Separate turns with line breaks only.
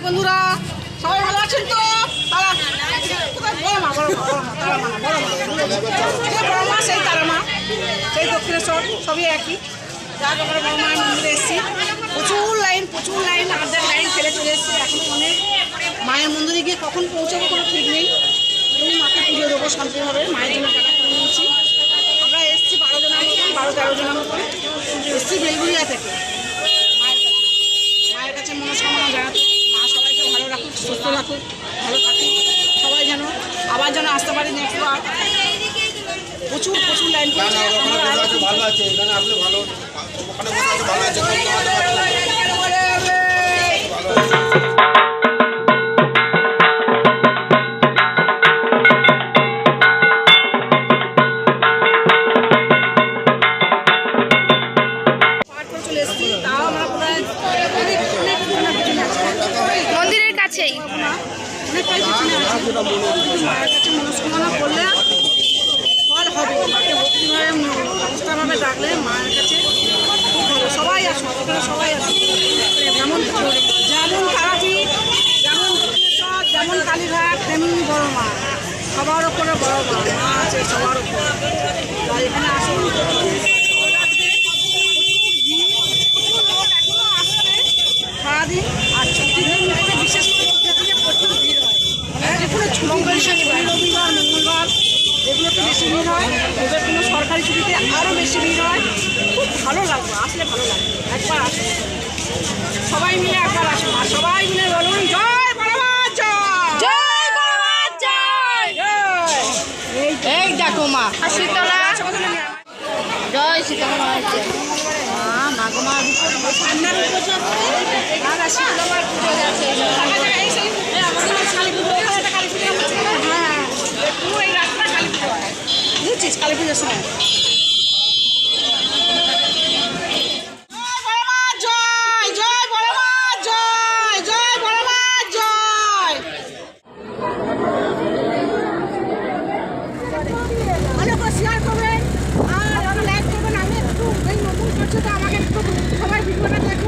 বন্ধুরা সবাই ভালো আছেন তো? বড় মা সেই তারা মা সেই দক্ষিণেশ্বর সবই একই। যার ব্যাপারে বড় মায়ের মন্দিরে এসেছি, প্রচুর লাইন আমাদের লাইন ফেলে চলে এসেছে। এখন অনেক মায়ের মন্দিরে গিয়ে কখন পৌঁছাবো কোনো ঠিক নেই। এবং মাকে পুজো দেবো শান্তিভাবে। মায়ের জন্য টাকা করে নিয়েছি। আমরা এসেছি 12-13 জনের মতন এসেছি বেলগুড়িয়া থেকে মায়ের কাছে মনস্কামনা জানাতে। মা সবাইকে ভালো রাখুক, সুস্থ রাখুক, ভালো থাকুক, সবাই যেন আবার যেন আসতে পারি নেক্সট বার। প্রচুর লাইন ভালো আছে এখানে আসলে ভালো ওখানে ভালো আছে।
মন্দিরের কাছেই
অনেকটাই পিছনে আছে। মায়ের কাছে মনস্কামনা করলে ফল হবে। মাকে ভক্তিভাবে অবস্থাভাবে ডাকলে মায়ের কাছে খুব ভালো। সবাই আসো, এখানে সবাই আসো। যেমন তারাপীঠ, যেমন দক্ষিণেশ্বর, যেমন কালীঘাট, তেমনি বড় মা। সবার ওপরে বড় মা আছে, সবার ওপর। আর এখানে আসুন, সারাদিন। আর ছুটির দিন বিশেষ করে ছুটির দিনে প্রচুর ভিড় হয়। মঙ্গল শনিবার রবিবার মঙ্গলবার এগুলোতে বেশি ভিড় হয়। ওদের কোনো সরকারি ছুটিতে আরও বেশি ভিড় হয়। খুব ভালো লাগবে, আসলে ভালো লাগবে। একবার আসুন, সবাই মিলে একবার আসুন। আর সবাই মিলে বলুন জয় বড়মা জয়,
এই দেখো মা শীতলা জয় শীতলা মা আছে। মাগমা শীতলামার পুজো যাচ্ছে।
বুঝছিস কালী পুজোর সময় শেয়ার করবেন আর লাইক করবেন। আমি একটু নতুন করছি তো আমাকে একটু সবাই ভিডিওটা দেখে